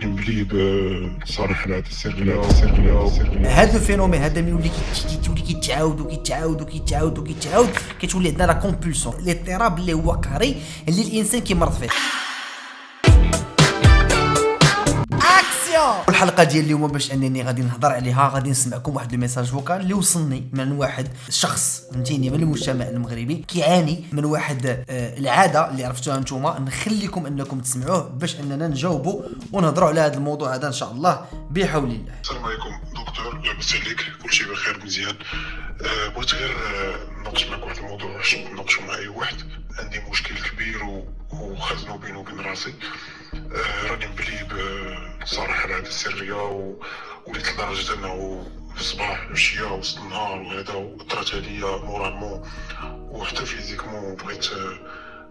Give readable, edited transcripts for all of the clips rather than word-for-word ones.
بلي بصراحة العادة السرية. هذا الفينومين هذا ملي كيولي كيتعاود وكيتعاود وكيتعاود وكيتعاود، كتولي عندنا لا كومبولسيون، الاضطراب اللي هو قهري اللي الانسان كيمرض فيه. الحلقه ديال اليوم باش انني غادي نهضر عليها، غادي نسمعكم واحد الميساج فوكال اللي وصلني من واحد شخص فهمتيني من المجتمع المغربي كيعاني من واحد العاده اللي عرفتوها نتوما. نخليكم انكم تسمعوه باش اننا نجاوبوا ونهضروا على هذا الموضوع هذا ان شاء الله بحول الله. السلام عليكم دكتور، لاباس عليك؟ كلشي بخير مزيان. بغيت غير نناقش معك واحد الموضوع باش نناقشوا مع اي واحد. عندي مشكل كبير وخزنو بيني وبين راسي. راني مبلي بصراحة العادة السرية وليت لدرجة انه في الصباح عشية وسط النهار وهذا وأثرت عليا مورالمون وحتى فيزيكمون.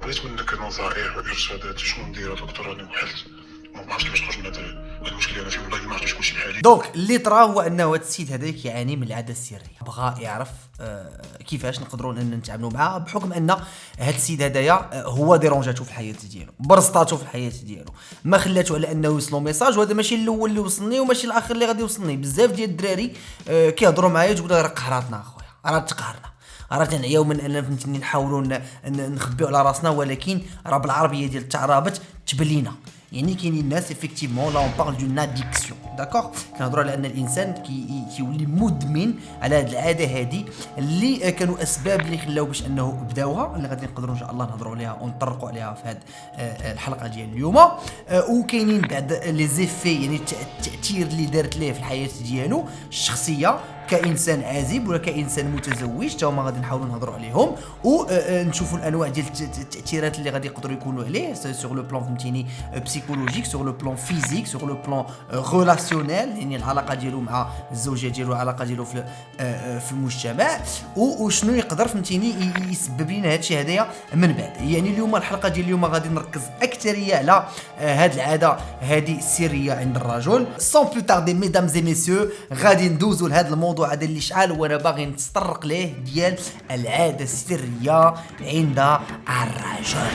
بغيت منك نصائح وارشادات شنو ندير دكتور. راني وحلت ما عرفتش كيفاش نخرج من هاد المشكل. انا في والله ما عرفتش كلشي بحالي. دونك اللي طرا هو انه هذا السيد هذا كيعاني من العاده السريه، بغى يعرف كيفاش نقدروا نتعاملوا معاه، بحكم ان هذا السيد هذايا هو ديرونجاتو في الحياه ديالو، برزطاتو في الحياه ديالو، ما خلاتو على انه يوصلوا ميساج. وهذا ماشي الاول اللي وصلني وماشي الاخر اللي غادي يوصلني. بزاف ديال الدراري كيهضروا معايا تقول راه قهراتنا اخويا، راه تقهرنا، راه تنعياو من ان فهمتني نحاولوا نخبيو على راسنا، ولكن راه بالعربيه ديال التعرابت تبلينا. يعني كاينين الناس افيكتيفمون لا اون بارل دون اديكسيون، داكوغ، كنهضروا على ان الانسان كيولي مدمن على هذه العاده هذه اللي كانوا اسباب اللي خلاو باش انه بداوها، اللي غادي نقدروا ان شاء الله نهضروا عليها ونطرقوا عليها في هذه الحلقه ديال اليوم. وكاينين بعد لي زيفي، يعني التاثير اللي دارت ليه في الحياه ديالو الشخصيه كإنسان عازب ولا كإنسان متزوج، تا هما غادي نحاولوا نهضروا عليهم ونشوفوا الانواع ديال التاثيرات اللي غادي يقدروا يكونوا عليه سور لو بلان فهمتيني بسيكولوجيك، سور لو بلان فيزيك، سور لو بلان ريلاسيونيل، يعني العلاقه ديالو مع الزوجه ديالو، العلاقه ديالو في المجتمع، وشنو يقدر فهمتيني يسبب لنا هذا الشيء هذايا من بعد. يعني اليوم الحلقه ديال اليوم غادي نركز اكثريه على هذه العاده هذه السريه عند الرجل. سون بلو تاردي ميدامز اي ميسيو، غادي ندوزوا لهذا الموضوع هذا اللي شحال وانا باغي نتطرق ليه، ديال العاده السريه عند الرجل.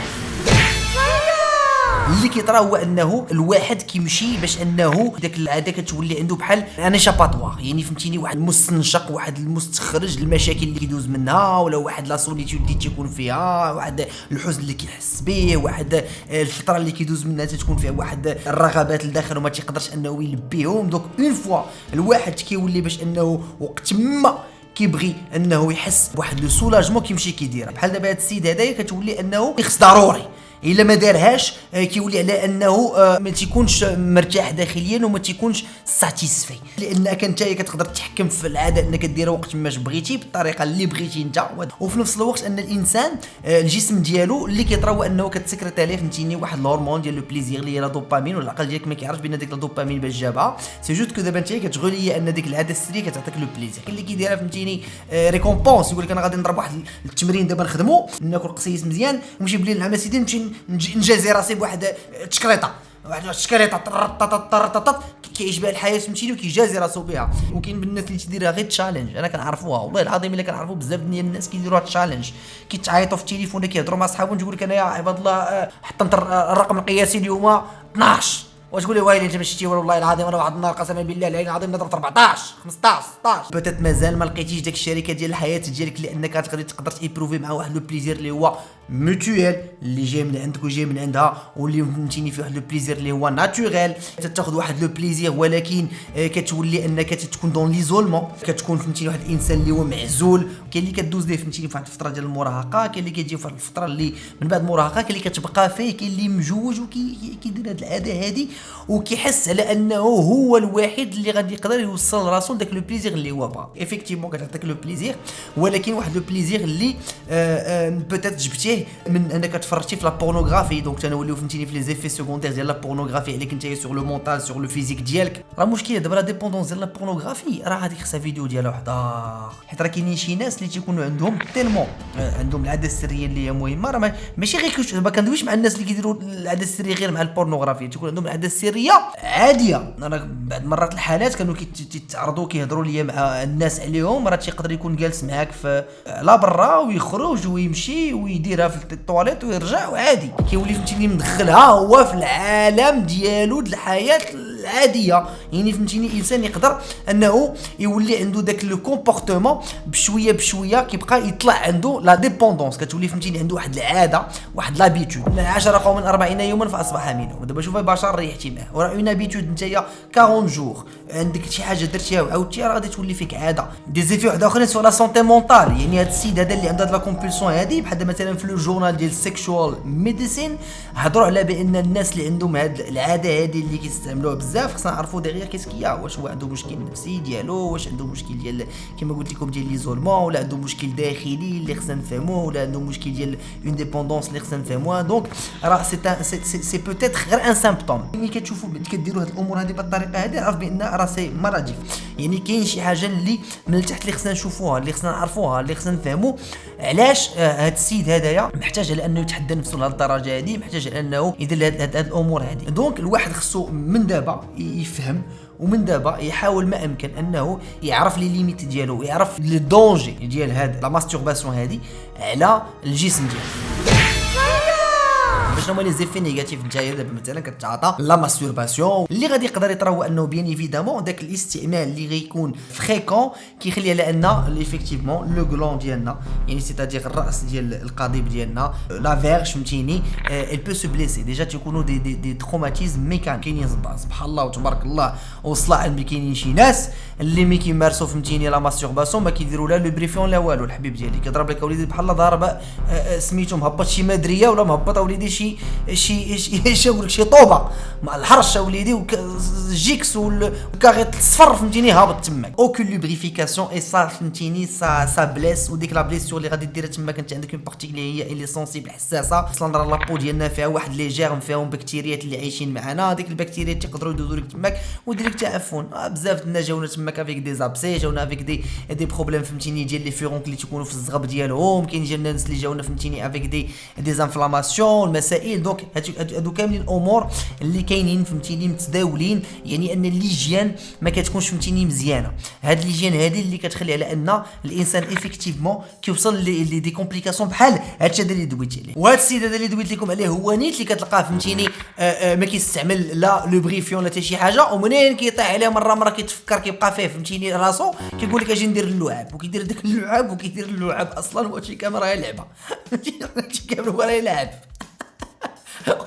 اللي كيطرا هو انه الواحد كيمشي باش انه داك العاده كتولي عنده بحال انا شاباتوار، يعني فهمتيني واحد المستنشق، واحد المستخرج المشاكل اللي كيدوز منها، ولا واحد لا سوليتود اللي تيكون فيها، واحد الحزن اللي كيحس به، واحد الفتره اللي كيدوز منها تكون فيها واحد الرغبات لداخل وما تيقدرش انه يلبيهم. دوك اون فوا الواحد كيولي باش انه وقت ما كيبغي انه يحس بواحد لو سولاجمون كيمشي كيديرها. بحال دابا هذا السيد هذايا كتولي انه خص ضروري الا ما دارهاش كيولي على انه ما تيكونش مرتاح داخليا وما تيكونش ساتيسفي، لانك انت كتقدر تتحكم في العاده انك ديرها وقت ما بغيتي بالطريقه اللي بغيتي انت. وفي نفس الوقت ان الانسان الجسم ديالو اللي كيطرا هو انه كتسكرت عليه فهمتيني واحد الهرمون ديال لو بليزير اللي هي لا دوبامين، والعقل ديالك ما كيعرفش بان ديك لا دوبامين باش جابها. سي جوست كو دابا انت كتغولي ان ديك العاده السريه كتعطيك لو بليزير. اللي كيديرها فهمتيني ريكومبونس، يقول لك انا غادي نضرب واحد التمرين دابا نخدمو، ناكل قصيص مزيان ونمشي بالليل مع سيدي نمشي نجازي راسي بواحد التشكريطه، واحد التشكريطه كيعيش بها الحياه فهمتيني وكيجازي راسو بها. وكاين بالناس اللي تيديرها غير تشالنج، انا كنعرفوها والله العظيم الا كنعرفوا بزاف ديال الناس كيديروها تشالنج، كيتعيطوا في التليفون كيهضروا مع صحابهم تقول لك انا يا عباد الله حط الرقم القياسي اليوم 12، وتقول لي ويلي انت ما شتي والله العظيم انا واحد النهار قسما بالله العلي العظيم ضربت 14 15 16. بتات مازال ما لقيتيش داك الشركه ديال الحياه ديالك لانك تقدر تيبروفي مع واحد لو بليزير اللي هو موتويل، اللي جاي من عندك وجاي من عندها، واللي فهمتيني فيه واحد لو بليزير اللي هو ناتوريل. تاخذ واحد لو بليزير ولكن كتولي انك تكون دون ليزولمون، كتكون فهمتيني واحد الانسان اللي هو معزول. كاين اللي كدوز ليه فهمتيني في واحد الفتره ديال المراهقه، كاين اللي كتجي في واحد الفتره اللي من بعد المراهقه، كاين اللي كتبقى فيه، كاين اللي مجوج وكيدير هاد العاده هادي وكيحس على انه هو الوحيد اللي غادي يقدر يوصل راسو لذاك لو بليزير اللي هو با ايفيكتيفمون كتعطيك لو بليزير، ولكن واحد لو بليزير اللي بوتيت جبتيه من انك تفرجتي في لا بورنوغرافي. دونك تنوليو فهمتيني في لي زيفي سيكوندير ديال لا بورنوغرافي عليك انت سور لو مونتال سور لو فيزيك ديالك. راه مشكله دابا لا ديبوندونس ديال لا بورنوغرافي راه غادي خصها فيديو ديالها وحده، حيت راه كاينين شي ناس اللي تيكونوا عندهم تيلمون عندهم العاده السريه اللي هي مهمه. راه ماشي غير ما كندويش مع الناس اللي كيديروا العاده السريه غير مع البورنوغرافي، تيكون عندهم العاده السريه عاديه. انا بعض مرات الحالات كانوا كيتعرضوا كيهضروا ليا مع الناس عليهم، راه تيقدر يكون جالس معاك في لا برا ويخرج ويمشي ويديرها في الطواليت ويرجع وعادي كيولي فهمتيني مدخلها هو في العالم ديالو د الحياه العاديه. يعني فهمتيني انسان يقدر انه يولي عنده داك لو كومبورتمون بشويه بشويه كيبقى يطلع عنده لا ديبوندونس، كتولي فهمتيني عنده واحد العاده واحد لابيتود. 10 قوم من 40 يوما فاصبح منهم. دابا شوف بشر ريحتي معاه وراه اون ابيتود نتايا 40 جور عندك شي حاجه درتيها وعاودتيها راه غادي تولي فيك عاده. دي زيفي واحد اخرين سو لا سونتي مونطال. يعني هذا السيد هذا اللي عنده هاد لا كومبولسيون هذه بحال مثلا في لو جورنال ديال سيكشوال ميديسين هضروا على بان الناس اللي عندهم هاد العاده هذه اللي كيستعملوها بزاف خصنا نعرفوا دغيا كيسكيا، واش هو عنده مشكل نفسي ديالو، واش عنده مشكل ديال كما قلت لكم ديال ليزولمون، ولا عنده مشكل داخلي اللي خصنا نفهموه، ولا عنده مشكل ديال اون ديبوندونس اللي خصنا نفهموها. دونك راه سي بوتيتر غير ان سيمبتوم. ملي كتشوفوا كديروا هاد الامور هذه بالطريقه هذه عرف بان راه سي مرضي. يعني كاين شي حاجه اللي من التحت اللي خصنا نشوفوها، اللي خصنا نعرفوها، اللي خصنا نفهموا علاش هاد السيد هذايا محتاج على انه يتحدى نفسه لهاد الدرجه هذه، محتاج على انه يدير هاد الامور هذه. دونك الواحد خصو من دابا يفهم ومن دابا يحاول ما امكن انه يعرف لي ليميت ديالو ويعرف لي دونجي ديال هاد لا ماستورباسيون هذه على الجسم ديالو. شنو هما لي زيفي نيجاتيف نتايا دابا مثلا كتعاطى لا ماستورباسيون اللي غادي يقدر يطرا هو انه بيان ايفيدامون داك الاستعمال اللي غيكون فريكون كيخلي على ان ايفيكتيفمون لو غلون ديالنا يعني سيتادير الراس ديال القضيب ديالنا لا فيرج فهمتيني ال بو سو بليسي ديجا تيكونوا دي تروماتيزم ميكانيك. كاينين سبحان الله وتبارك الله وصلا عند كاينين شي ناس اللي مي كيمارسوا فهمتيني لا ماستورباسيون ما كيديروا لا لو بريفيون لا والو. الحبيب ديالي كيضرب لك اوليدي بحال ضارب سميتو مهبط شي مدريه ولا مهبط اوليدي شي نقول لك شي طوبه مع الحرش وليدي وجيكس والكاريط الصفر فهمتيني هابط تماك. اوكول لوبريفيكاسيون اي صا فهمتيني سا بليس وديك لا بليسيور اللي غادي ديرها تماك انت عندك اون بارتي اللي هي اللي سونسيبل حساسه. اصلا راه لابو ديالنا فيها واحد لي جيرم فيهم بكتيريات اللي عايشين معنا. ديك البكتيريات تيقدروا يدوزوا لك تماك ويدير لك تعفن. بزاف الناس جاونا تماك افيك دي زابسي، جاونا افيك دي بروبليم فهمتيني ديال لي فيرونك اللي تيكونوا في الزغب ديالهم. كاين ديال الناس اللي جاونا فهمتيني افيك دي زانفلاماسيون المسائل. دونك هادو كاملين الامور اللي كاينين فهمتيني متداولين. يعني ان ليجيان ما كتكونش فهمتيني مزيانه. هاد ليجيان هذه اللي كتخلي على ان الانسان افيكتيفمون كيوصل لي دي كومبليكاسيون بحال هادشي اللي دويت عليه. وهاد السيد هذا اللي دويت لكم عليه هو نيت اللي كتلقاه فهمتيني ما كيستعمل لا لو بريفيون لا حتى شي حاجه ومنين كيطيح عليه مره كيتفكر كيبقى فيه فهمتيني راسو كيقول لك اجي ندير اللعاب وكيدير داك اللعاب وكيدير اللعاب اصلا وهادشي كامل راه لعبه. هادشي كامل هو راه لعب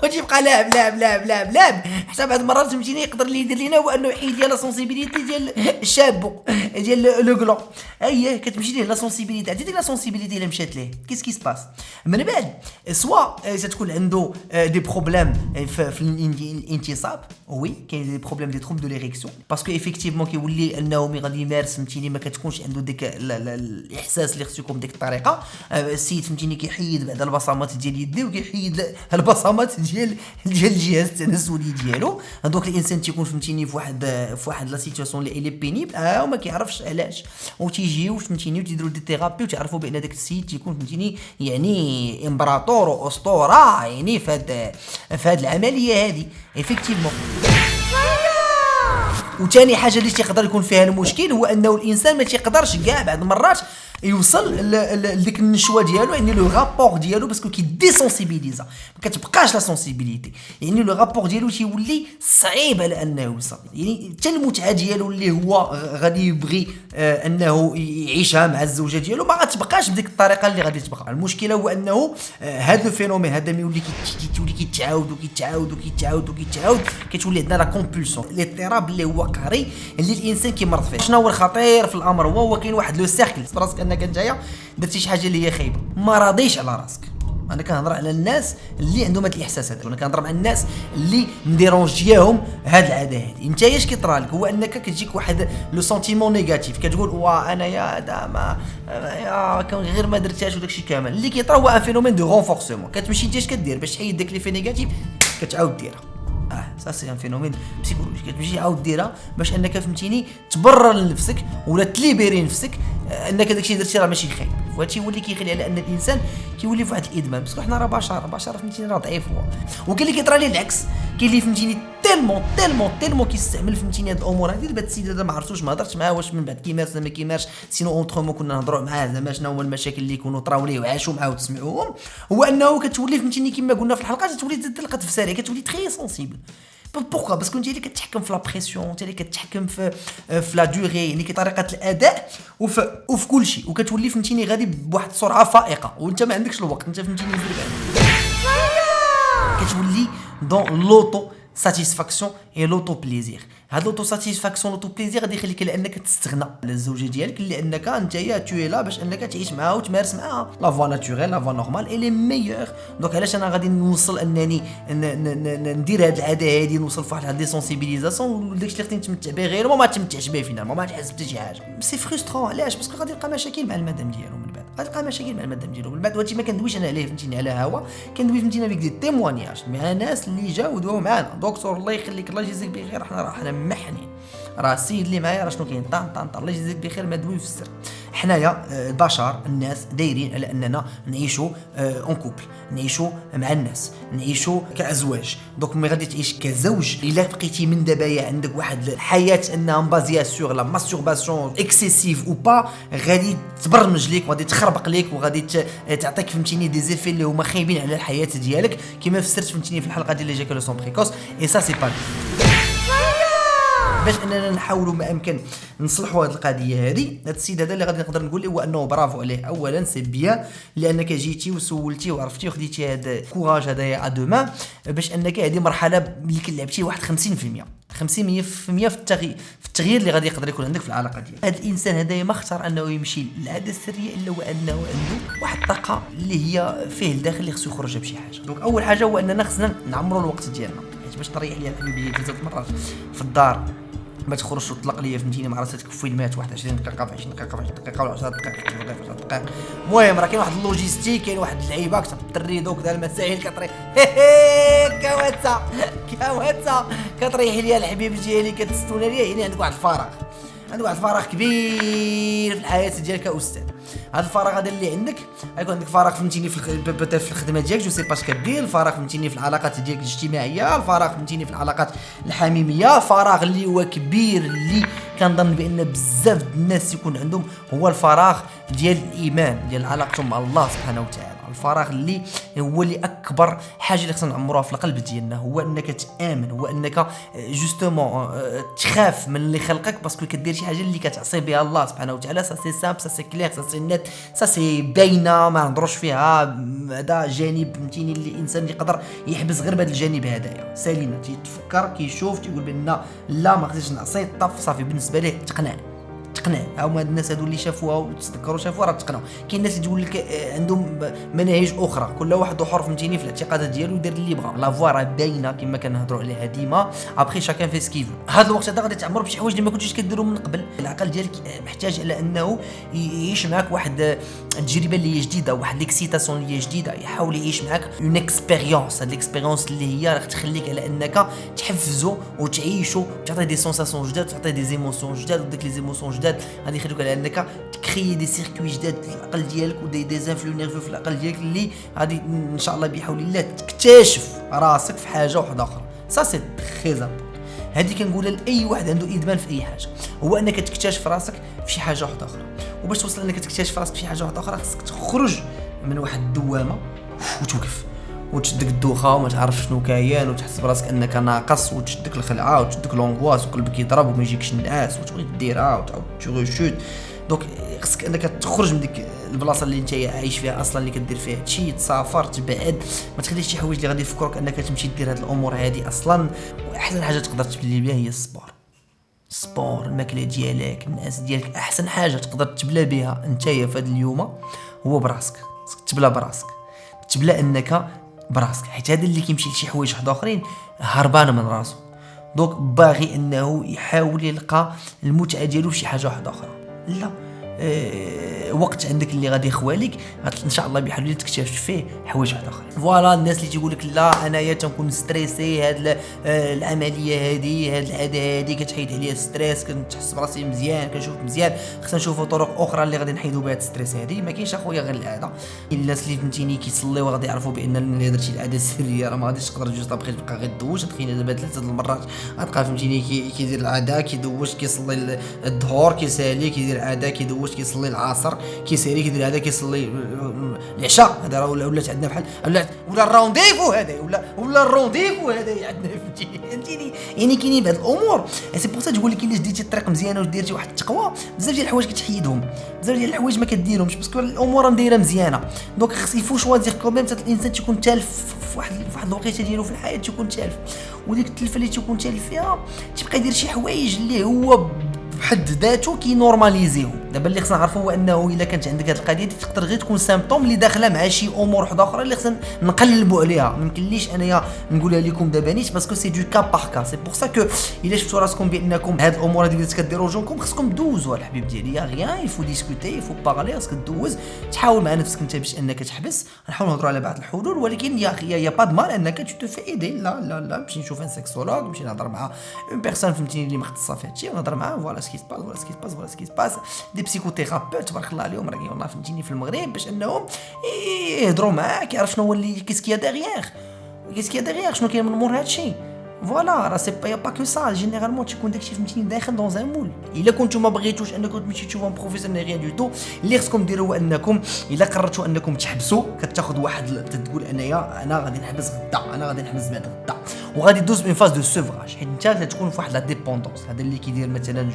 وتيبقى لاعب حتى بعد المرات فهمتيني يقدر اللي يدير لينا هو انه يحيد لينا لا سونسيبيليتي ديال الشابو ديال لو غلون. اييه كتمشي ليه لا سونسيبيليتي. عرفتي ديك لا سونسيبيليتي اللي مشات ليه كيس سباس من بعد سوا تكون عنده دي بروبليم في الانتصاب. وي كاين دي بروبليم دي ترومب دو ليريكسيون باسكو ايفيكتيفمون كيولي انه مي غادي يمارس فهمتيني ما كتكونش عنده ديك الاحساس اللي خصو يكون بديك الطريقه. السيد فهمتيني كيحيد بعد البصمات ديال يديه وكيحيد البصمات ديال الجهاز التناسلي ديالو. دونك الانسان تيكون فهمتيني في واحد لا سيتواسيون اللي بينيبل وما كيعرفش علاش وتيجيو فهمتيني وتيديروا دي ثيرابي وتعرفوا بان داك السيد تيكون فهمتيني يعني امبراطور واسطوره يعني في هاد العمليه هذه ايفيكتيفمون. وثاني حاجه اللي تيقدر يكون فيها المشكل هو انه الانسان ما تيقدرش كاع بعض المرات يوصل لديك النشوه ديالو يعني لو رابور ديالو باسكو كيديسونسيبيليزا ما كتبقاش لا سونسيبيليتي. يعني لو رابور ديالو تيولي صعيب على انه يوصل. يعني حتى المتعه ديالو اللي هو غادي يبغي انه يعيشها مع الزوجه ديالو ما غتبقاش بديك الطريقه اللي غادي تبقى. المشكله هو انه هذا الفينومين هذا ميولي كيتعاود كتولي عندنا لا كومبولسيون الاضطراب اللي هو قهري اللي الانسان كيمرض فيه. شنو هو الخطير في الامر هو كاين واحد لو سيركل راسك انك نتايا درتي شي حاجه اللي هي خايبه ما راضيش على راسك. انا كنهضر على الناس اللي عندهم هذا الاحساس هذا. انا كنهضر مع الناس اللي مديرونجياهم هاد العاده هذه. انت اش كيطرى لك هو انك كتجيك واحد لو سونتيمون نيجاتيف كتقول وا انا يا هذا ما كان غير ما درتهاش وداكشي كامل. اللي كيطرى هو ان فينومين دو رونفورسمون. كتمشي انت اش كدير باش تحيد داك لي في نيجاتيف كتعاود ديرها. سا سي ان فينومين بسيكولوجي كتمشي عاود ديرها باش انك فهمتيني تبرر لنفسك ولا تليبيري نفسك انك داكشي درتي راه ماشي خايب. وهادشي يولي كيخلي على ان الانسان كيولي في واحد الادمان باسكو حنا راه بشر فهمتيني راه ضعيف هو. وكاين اللي كيطرى ليه العكس كاين اللي فهمتيني تيلمون كيستعمل فهمتيني هاد الامور هادي. دابا السيد هذا ما عرفتوش ما هضرتش معاه واش من بعد كيمارس ما كيمارش سينو اونتر مو كنا نهضروا معاه زعما شنو هما المشاكل اللي يكونوا طراو ليه وعاشوا معاه وتسمعوهم. هو انه كتولي فهمتيني كما قلنا في الحلقه تولي تلقى في سريع كتولي تري سونسيبل بوكو باسكو انت اللي كتحكم في لا بريسيون، انت اللي كتحكم في لا دوغي، يعني طريقه الاداء وفي كل شيء، وكتولي فهمتيني غادي بواحد السرعه فائقه وانت ما عندكش الوقت، انت فهمتيني كتولي دون لوطو ساتيسفاكسيون اي لوطو بليزير. هاد لوطو ساتيسفاكسيون لوطو بليزير غادي يخليك على انك تستغنى على الزوجه ديالك، لانك انت توي لا باش انك تعيش معاها وتمارس معاها لا فوا ناتوريل لا فوا نورمال اي لي ميور. دونك علاش انا غادي نوصل انني ندير هاد العاده هادي، نوصل فواحد لا ديسونسيبيليزاسيون، وداكشي اللي خصني نتمتع به غير ما تمتعش به فينالمون، ما تحس حتى شي حاجه. سي فريسترون علاش؟ باسكو غادي يلقى مشاكل مع المدام ديالو من بعد، غادي يلقى مشاكل مع المدام ديالو من بعد. وهادشي ما كندويش انا عليه فهمتيني على هوا، كندوي فهمتيني افيك دي تيموانياج مع ناس اللي جاو ودواو معانا. دكتور الله يخليك الله يجازيك بخير، حنا محنين، راه السيد اللي معايا راه شنو كاين طان الله يجازيك بخير، ما دوي في السر. حنايا البشر الناس دايرين على اننا نعيشوا اون كوبل، نعيشوا مع الناس، نعيشوا كازواج. دونك ملي غادي تعيش كزوج، الا بقيتي من دابايا عندك واحد الحياه انها مبازيه سور لا ماستورباسيون اكسيسيف او با، غادي تبرمج ليك وغادي تخربق ليك وغادي تعطيك فهمتيني دي زيفي اللي هما خايبين على الحياه ديالك، كما فسرت فهمتيني في الحلقه ديال ليجاكولاسيون بريكوس. اي سا سي با باش اننا نحاولوا ما امكن نصلحوا هذه القضيه هذه. هذا السيد هذا اللي غادي نقدر نقول له هو انه برافو عليه، اولا سي بيان لانك جيتي وسولتي وعرفتي وخديتي هذا الكوراج هذايا ا دومان، باش انك هذه مرحله اللي كلعبتي واحد 50% في التغيير اللي غادي يقدر يكون عندك في العلاقه ديالك. هذا الانسان هذايا ما اختار انه يمشي للعاده السريه الا وانه عنده واحد الطاقه اللي هي فيه الداخل اللي خصو يخرجها بشي حاجه. دونك اول حاجه هو اننا خصنا نعمروا الوقت ديالنا، باش تريح لي الحبيبيه 3 مرات في الدار، ما تخرجش وتطلق ليا فهمتيني مع راسك في فيلمات 21 دقيقه في 20 دقيقه في 20 دقيقه ولا 10 دقائق في 10 دقائق. المهم راه كاين واحد اللوجيستيك، كاين واحد اللعيبه كتطري دوك دار المسائل كطري كواتسا كطريح ليا الحبيب ديالي كتستونا ليا، يعني عندك واحد الفراغ كبير في الحياه ديالك كاستاذ. هذا الفراغ هذا اللي عندك، غيكون عندك فراغ فهمتيني في الخدمه ديالك جو سي باش كدير، الفراغ فهمتيني في العلاقات ديالك الاجتماعيه، الفراغ فهمتيني في العلاقات الحميميه، فراغ اللي هو كبير اللي كنظن بان بزاف الناس يكون عندهم هو الفراغ ديال الايمان، ديال علاقتهم مع الله سبحانه وتعالى. الفراغ اللي هو اللي اكبر حاجه اللي خصنا نعمروها في القلب ديالنا، هو انك تامن، هو انك جوستومون تخاف من اللي خلقك باسكو كدير شي حاجه اللي كتعصي بها الله سبحانه وتعالى. سا سي سامبل، سا سي كلير، سا سي نت، سا سي باينه، ما نهضروش فيها. هذا جانب فهمتيني اللي الانسان يقدر يحبس غير بهذا الجانب هذايا، سالينا تيتفكر كيشوف تيقول بان لا ما خصنيش نعصي، طف صافي بالنسبه ليه تقنع. هما هاد الناس هادو اللي شافوها وتذكروا شافوها راه تقنعوا. كاين الناس تقول لك عندهم مناهج اخرى، كل واحد وحر فهمتيني في الاعتقادات ديالو يدير اللي بغا، لا فوا راه باينه كما كنهضروا عليها ديما. ابخي شاكان في سكيفو. هذا الوقت هذا غادي تعمر بشي حوايج اللي ما كنتيش كديروا من قبل. العقل ديالك محتاج على انه يعيش معك واحد التجربه اللي هي جديده، واحد ليكسيتاسيون اللي هي جديده، يحاول يعيش معك اون اكسبيريونس. هاد الاكسبيريونس اللي هي راح تخليك على انك تحفزو وتعيشو، تعطي دي سونساسيون جداد، تعطي دي زيموسيون جداد، وديك لي زيموسيون جداد غادي يخليوك على انك تكري دي سيركوي جداد في العقل ديالك ودي زانفلو نيرفو في العقل ديالك اللي غادي ان شاء الله بحول الله تكتشف راسك في حاجه واحده اخرى. سا سي تري هذه كنقولها لاي واحد عنده ادمان في اي حاجه، هو انك تكتشف راسك في شي حاجه واحده اخرى. وباش توصل انك تكتشف راسك في شي حاجه واحده اخرى خصك تخرج من واحد الدوامه وتوقف وتشدك الدوخه وما تعرف شنو كاين وتحس براسك انك ناقص وتشدك الخلعه وتشدك لونغواس وقلبك يضرب وما يجيكش النعاس وتبغي ديرها وتعاود تغوشوت. دونك خصك انك تخرج من ديك البلاصه اللي انت عايش فيها اصلا، اللي كدير فيها هادشي، تسافر تبعد، ما تخليش شي حوايج اللي غادي يفكروك انك تمشي دير هاد الامور هادي اصلا. واحسن حاجه تقدر تبلي بها هي السبور، الماكله ديالك، الناس ديالك. احسن حاجه تقدر تبلا بها نتايا في هاد اليوم هو براسك. تبلا براسك، تبلا انك براسك، حيت هذا اللي كيمشي لشي حوايج واحد اخرين هربان من راسو. دونك باغي انه يحاول يلقى المتعه ديالو في شي حاجه واحده اخرى. لا وقت عندك اللي غادي يخواليك ان شاء الله بحال اللي تكتشف فيه حوايج واحد اخرين. فوالا الناس اللي تيقول لك لا انايا تنكون ستريسي، هاد العمليه هادي، هاد العاده هادي كتحيد عليا ستريس، كنتحس براسي مزيان، كنشوف مزيان، خصنا نشوفوا طرق اخرى اللي غادي نحيدوا بها الستريس هادي. ما كاينش اخويا غير العاده. الناس اللي فهمتيني كيصليو غادي يعرفوا بان اللي درتي العاده السريه راه ما غاديش تقدر جوج طابخي تبقى غير دوش. تخيل دابا 3 المرات غتبقى فهمتيني كيدير العاده، كيدوش، كيصلي الظهور، كيسالي، كيدير عاده، كيدوش واش كيصلي العصر كيسيري كيدير هذا كيصلي العشاء هذا راه ولات عندنا بحال ولا الرونديفو هذا ولا الرونديفو هذا عندنا فهمتيني يعني كاينين بعض الامور سي بور سا تقول لك الا جديتي الطريق مزيانه وديرتي واحد التقوى بزاف ديال الحوايج كتحيدهم بزاف ديال الحوايج ما كديرهمش باسكو الامور دايره مزيانه دونك خص يفو شوازير كوميم الانسان تيكون تالف في واحد الوقيته ديالو في الحياه تيكون تالف وديك التلفه اللي تيكون تالف فيها تيبقى يدير شي حوايج اللي هو بحد ذاته كي نورماليزيو. دابا اللي خصنا نعرفوا هو انه الا كانت عندك هذه القضيه دي تقدر غير تكون سيمبتوم اللي داخله مع شي امور وحده اخرى اللي خصنا نقلبوا عليها. ما يمكنليش انايا نقولها لكم دابا نيت باسكو سي دو كا باغ كا. سي بور سا كو الا شفتوا راسكم بانكم هاد الامور هذه بدات كديروجونكم خصكم دوزوا الحبيب ديالي يا غيان يفو ديسكوتي يفو بارلي خصك دوز تحاول مع نفسك انت باش انك تحبس. نحاول نهضروا على بعض الحلول ولكن يا با دمال انك تو في ايدي لا نمشي نشوف ان سيكسولوج نمشي نهضر مع اون بيرسون فهمتيني اللي مختصه في هادشي ونهضر معاه فوالا سكي سباس فوالا سكي سباس دي بسيكوثيرابيوت تبارك الله عليهم راكي والله فهمتيني في المغرب باش انهم يهضروا معاك يعرف شنو هو اللي كيسكيا ديغيغ شنو كاين من مور هادشي فوالا راه سي با كو سا جينيرالمون تيكون داكشي فهمتيني داخل دون ان مول. الا كنتو ما بغيتوش انكم تمشيو تشوفوا بروفيسيونيل ريان دو تو اللي خصكم ديروا هو انكم الا قررتوا انكم تحبسوا كتاخذ واحد تقول انا غادي نحبس غدا انا غادي نحبس بعد غدا وغادي دوز بين فاز دو سوفراج حيت انت تكون في واحد لا ديبوندونس. هذا اللي كيدير مثلا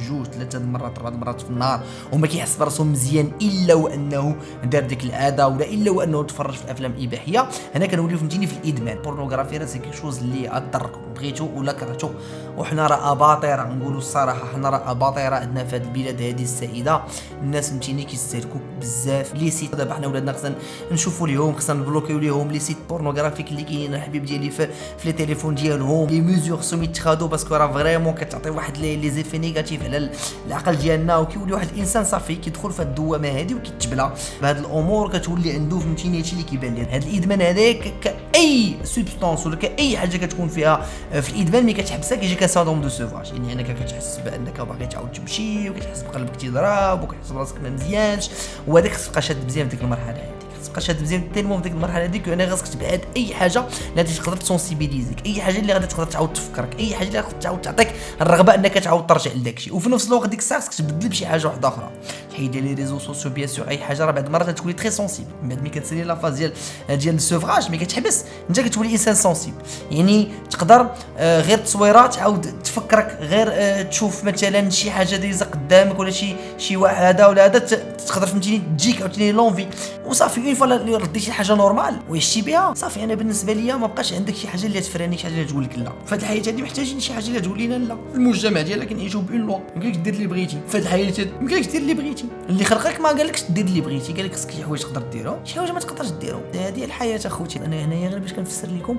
2-3 مرات 4 مرات في النهار وما كيحس براسو مزيان الا وانه دار ديك العاده ولا الا وانه تفرج في الافلام الاباحيه. هنا كنوليو فهمتيني في الادمان. بورنوغرافي راه سي كيك شوز اللي غضركم بغيتو ولا كرهتو. وحنا راه اباطره نقولوا الصراحه حنا راه اباطره عندنا في هذه البلاد هذه السائده. الناس فهمتيني كيستهلكوا بزاف لي سيت. دابا حنا ولادنا خصنا نشوفوا ليهم خصنا نبلوكيو ليهم لي سيت بورنوغرافيك اللي كاينين الحبيب ديالي في لي تليفون ديالهم. لي ميزور خصهم يتخادو باسكو راه فريمون كتعطي واحد لي زيفي نيجاتيف على العقل ديالنا وكيولي واحد الانسان صافي كيدخل في الدوامه هذه وكيتجبلها بهاد الامور كتولي عنده فهمتيني هادشي اللي كيبان لي. هاد الادمان هذاك كاي سبستانس ولا كاي حاجه كتكون فيها في الادمان ملي كتحبسها كيجيك ساندروم دو سوفراج. يعني انك كتحس بانك باغي تعاود تمشي وكتحس بقلبك تيضرب وكتحس براسك ما مزيانش وهذاك خصك تبقى شاد مزيان في ديك المرحله هذه. تبقى شاد مزيان تيلمون في ديك المرحله هذيك انا خاصك تبعد اي حاجه اللي غادي تقدر تسونسيبيليزيك اي حاجه اللي غادي تقدر تعاود تفكرك اي حاجه اللي غادي تعاود تعطيك الرغبه انك تعاود ترجع لداكشي. وفي نفس الوقت ديك الساعه خاصك تبدل بشي حاجه واحده اخرى تحيد لي ريزو سوسيو بيان سور اي حاجه راه بعد المرات تكوني تري سونسيبل. من بعد ملي كتسالي لا فاز ديال السوفراج ملي كتحبس انت كتولي انسان سونسيبل. يعني تقدر غير تصويرات تعاود تفكرك غير تشوف مثلا شي حاجه دايزه قدامك ولا شي واحد هذا ولا هذا تقدر فهمتيني تجيك عاوتاني لونفي وصافي اون فوا اللي رديتي حاجه نورمال وعشتي بها صافي. انا بالنسبه ليا ما بقاش عندك شي حاجه اللي تفراني شي حاجه اللي تقول لك لا. فهاد الحياه هذه محتاجين شي حاجه اللي تقول لنا لا. المجتمع ديالنا كنعيشوا بون لو يمكنلك دير اللي بغيتي فهاد الحياه هذه يمكنلك دير اللي بغيتي. اللي خلقك ما قالكش دير اللي بغيتي قالك خصك شي حوايج تقدر ديرهم شي حوايج ما تقدرش ديرهم. هذه الحياه اخوتي. انا هنايا غير باش كنفسر لكم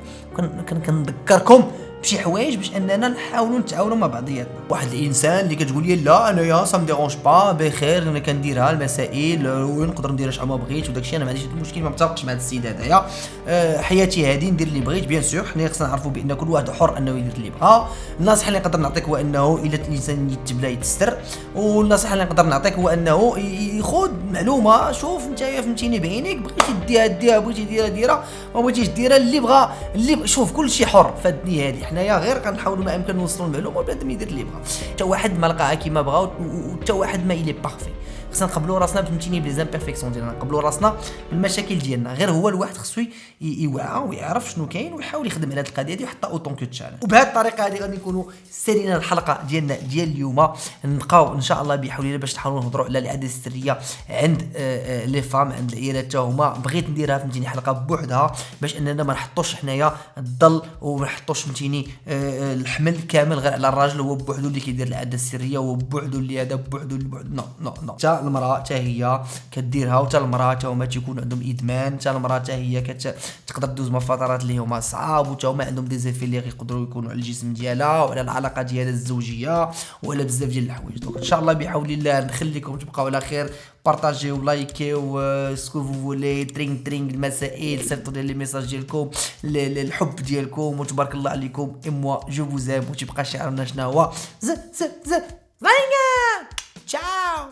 كنذكركم بشي حوايج باش اننا نحاولوا نتعاونوا مع بعضياتنا. واحد الانسان اللي كتقول لي لا انايا سا مديرونج با بخير انا كنديرها المسائل ونقدر نديرها شحال ما بغيت وداكشي انا ما عنديش المشكل ما متفقش مع هذا السيد هذايا. حياتي هذه ندير اللي بغيت بيان سور. حنا خصنا نعرفوا بان كل واحد حر انه يدير اللي بغا. النصيحه اللي نقدر نعطيك هو انه الا الانسان يتبلا يتستر. والنصيحه اللي نقدر نعطيك هو انه ياخذ معلومه شوف نتايا فهمتيني بعينيك بغيتي ديها بغيتي ديرها ما بغيتيش ديرها اللي بغا اللي شوف كلشي حر في الدنيا هذه. حنايا غير كنحاولوا ما امكن نوصلوا المعلومه وبنادم يدير اللي بغا. حتى واحد ما لقاها كيما بغا وحتى واحد ما إلي بارفي. خصنا نقبلوا راسنا فهمتيني بلي زامبيرفيكسيون ديالنا نقبلوا راسنا بالمشاكل ديالنا. غير هو الواحد خصو يوعى ويعرف شنو كاين ويحاول يخدم على هذه القضيه دي ويحطها اوطون كو تشالنج. وبهذه الطريقه هذه غادي نكونوا سالينا الحلقه ديالنا ديال اليوم. نبقاو ان شاء الله بحول الله باش نحاولوا نهضروا على العاده السريه عند لي فام عند العائلات حتى هما. بغيت نديرها فهمتيني حلقه بوحدها باش اننا ما نحطوش حنايا الضل وما نحطوش فهمتيني الحمل كامل غير على الراجل هو بوحدو اللي كيدير العاده السريه وهو بوحدو اللي هذا بوحدو اللي بوحدو نو حتى المراه حتى هي كديرها وحتى المراه حتى هما تيكون عندهم ادمان. حتى المراه حتى هي تقدر دوز مع فترات اللي هما صعاب وحتى هما عندهم دي زيفي اللي يقدروا يكونوا على الجسم ديالها وعلى العلاقه ديالها الزوجيه وعلى بزاف ديال الحوايج. دونك ان شاء الله بحول الله نخليكم تبقاو على خير. بارطاجيو لايكيو سكو فو فولي ترينغ المسائل صيفطوا لي ميساج ديالكم الحب ديالكم وتبارك الله عليكم. اموا جو فوزام وتبقى شعارنا شنو هو ز ز ز تشاو.